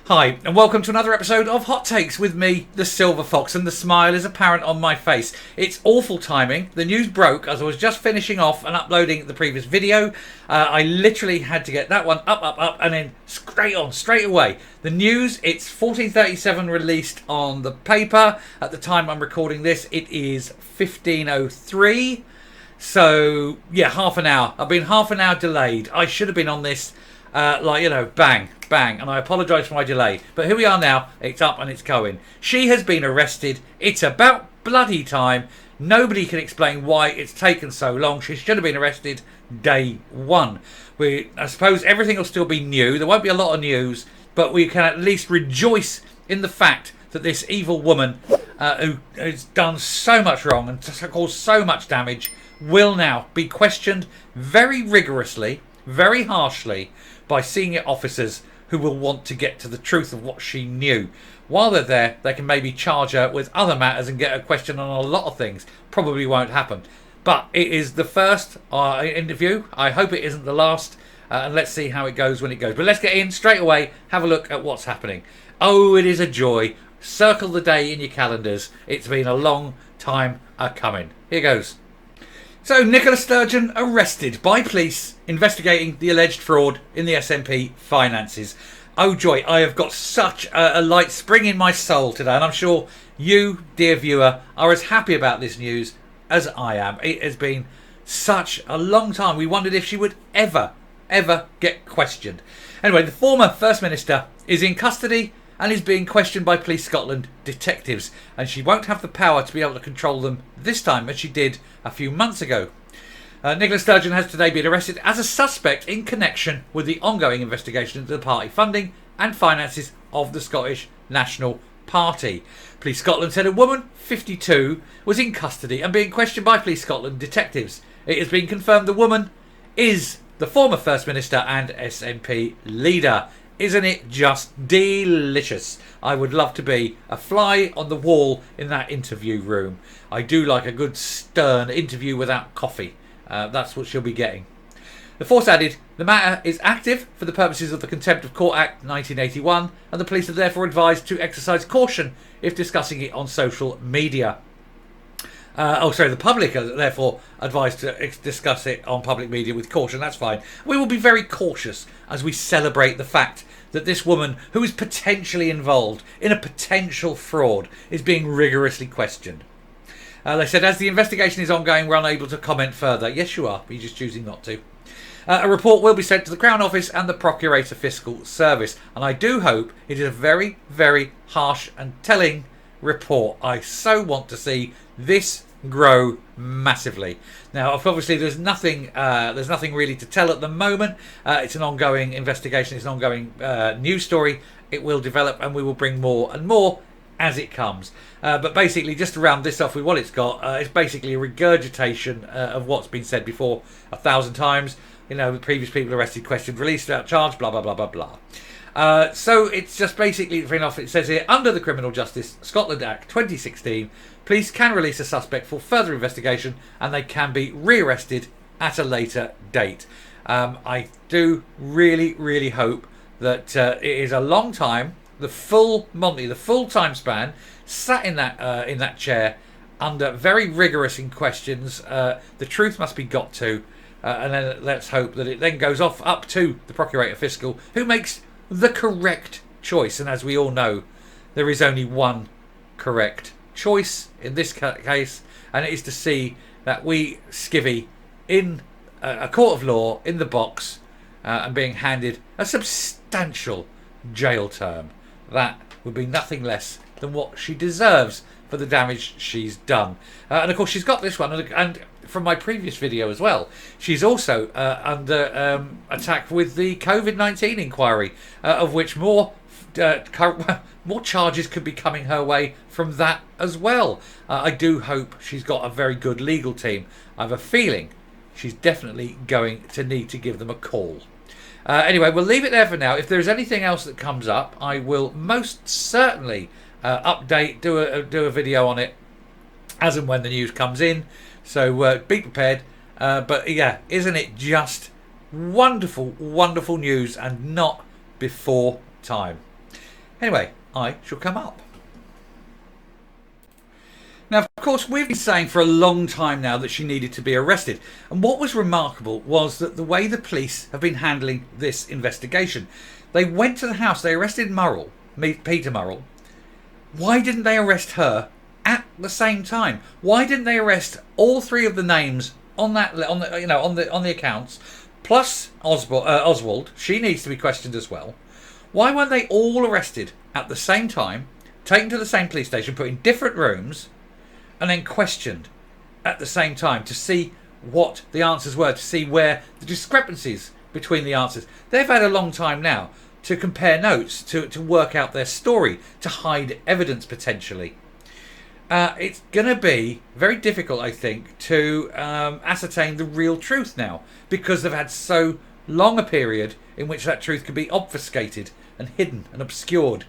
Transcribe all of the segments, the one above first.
Hi, and welcome to another episode of Hot Takes with me, the Silver Fox, and the smile is apparent on my face. It's awful timing. The news broke as I was just finishing off and uploading the previous video. I literally had to get that one up, and then straight away. The news, it's 14:37 released on the paper. At the time I'm recording this, it is 15:03. So, yeah, half an hour. I've been half an hour delayed. I should have been on this, bang. And I apologise for my delay. But here we are now. It's up and it's going. She has been arrested. It's about bloody time. Nobody can explain why it's taken so long. She should have been arrested day one. I suppose everything will still be new. There won't be a lot of news. But we can at least rejoice in the fact that this evil woman who has done so much wrong and caused so much damage will now be questioned very rigorously, very harshly by senior officers who will want to get to the truth of what she knew. While they're there, they can maybe charge her with other matters and get a question on a lot of things. Probably won't happen. But it is the first interview. I hope it isn't the last. And let's see how it goes when it goes. But let's get in straight away, have a look at what's happening. Oh, it is a joy. Circle the day in your calendars. It's been a long time coming. Here goes. So, Nicola Sturgeon arrested by police investigating the alleged fraud in the SNP finances. Oh joy, I have got such a light spring in my soul today, and I'm sure you, dear viewer, are as happy about this news as I am. It has been such a long time. We wondered if she would ever get questioned. Anyway, the former First Minister is in custody and is being questioned by Police Scotland detectives, and she won't have the power to be able to control them this time as she did a few months ago. Nicola Sturgeon has today been arrested as a suspect in connection with the ongoing investigation into the party funding and finances of the Scottish National Party. Police Scotland said a woman, 52, was in custody and being questioned by Police Scotland detectives. It has been confirmed the woman is the former First Minister and SNP leader. Isn't it just delicious? I would love to be a fly on the wall in that interview room. I do like a good stern interview without coffee. That's what she'll be getting. The force added, the matter is active for the purposes of the Contempt of Court Act 1981, and the police are therefore advised to exercise caution if discussing it on social media. The public are therefore advised to discuss it on public media with caution. That's fine. We will be very cautious as we celebrate the fact that this woman, who is potentially involved in a potential fraud, is being rigorously questioned. They said, as the investigation is ongoing, we're unable to comment further. Yes, you are. You're just choosing not to. A report will be sent to the Crown Office and the Procurator Fiscal Service. And I do hope it is a very, very harsh and telling report. I so want to see this grow massively. Now, obviously, there's nothing really to tell at the moment. It's an ongoing investigation. It's an ongoing news story. It will develop, and we will bring more and more as it comes. But basically, just to round this off with what it's got, it's basically a regurgitation of what's been said before 1,000 times. You know, the previous people arrested, questioned, released without charge, blah, blah, blah, blah, blah. So it's just basically, it says here, under the Criminal Justice Scotland Act 2016, police can release a suspect for further investigation and they can be rearrested at a later date. I do really hope that it is a long time, the full Monty, the full time span, sat in that chair under very rigorous questions. The truth must be got to, and then let's hope that it then goes up to the Procurator Fiscal, who makes the correct choice. And as we all know, there is only one correct choice in this case, and it is to see that we skivvy in a court of law in the box and being handed a substantial jail term. That would be nothing less than what she deserves for the damage she's done. And of course she's got this one, and from my previous video as well, she's also under attack with the COVID-19 inquiry, of which more charges could be coming her way from that as well. I do hope she's got a very good legal team. I have a feeling she's definitely going to need to give them a call. Anyway, we'll leave it there for now. If there's anything else that comes up, I will most certainly update, do a video on it as and when the news comes in. So be prepared. But yeah, isn't it just wonderful, wonderful news, and not before time? Anyway, I shall come up. Now, of course, we've been saying for a long time now that she needed to be arrested. And what was remarkable was that the way the police have been handling this investigation. They went to the house, they arrested Peter Murrell. Why didn't they arrest her at the same time? Why didn't they arrest all three of the names on the accounts, plus Oswald? She needs to be questioned as well. Why weren't they all arrested at the same time, taken to the same police station, put in different rooms, and then questioned at the same time to see what the answers were, to see where the discrepancies between the answers? They've had a long time now to compare notes, to work out their story, to hide evidence potentially. It's going to be very difficult, I think, to ascertain the real truth now, because they've had so long a period in which that truth could be obfuscated and hidden and obscured.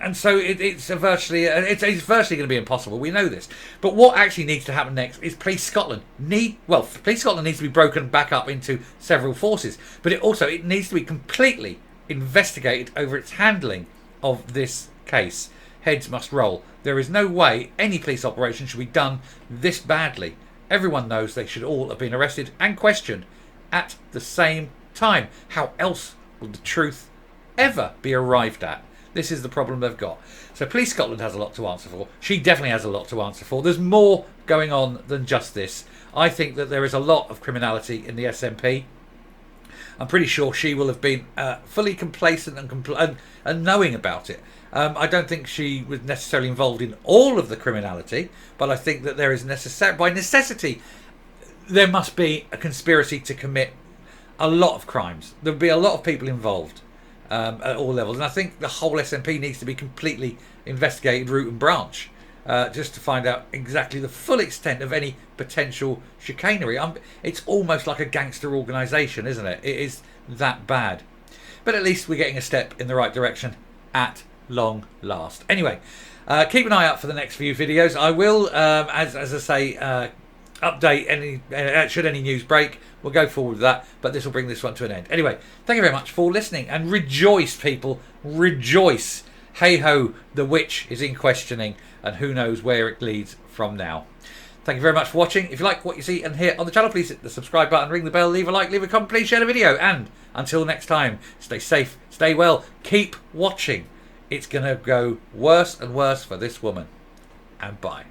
And so it's virtually going to be impossible. We know this. But what actually needs to happen next is Police Scotland Police Scotland needs to be broken back up into several forces. But it needs to be completely investigated over its handling of this case. Heads must roll. There is no way any police operation should be done this badly. Everyone knows they should all have been arrested and questioned at the same time. How else will the truth ever be arrived at? This is the problem they've got. So Police Scotland has a lot to answer for. She definitely has a lot to answer for. There's more going on than just this. I think that there is a lot of criminality in the SNP. I'm pretty sure she will have been fully complacent and knowing about it. I don't think she was necessarily involved in all of the criminality, but I think that there is by necessity, there must be a conspiracy to commit a lot of crimes. There'll be a lot of people involved. At all levels, and I think the whole SNP needs to be completely investigated root and branch, just to find out exactly the full extent of any potential chicanery. It's almost like a gangster organisation, isn't it? It is that bad. But at least we're getting a step in the right direction at long last. Anyway, keep an eye out for the next few videos. I will, as I say, update any should any news break. We'll go forward with that, but this will bring this one to an end. Anyway, thank you very much for listening, and rejoice, people, rejoice. Hey ho, the witch is in questioning, and who knows where it leads from now. Thank you very much for watching. If you like what you see and hear on the channel, please hit the subscribe button, ring the bell, leave a like, leave a comment, please share the video, and until next time, stay safe, stay well, keep watching. It's going to go worse and worse for this woman. And bye.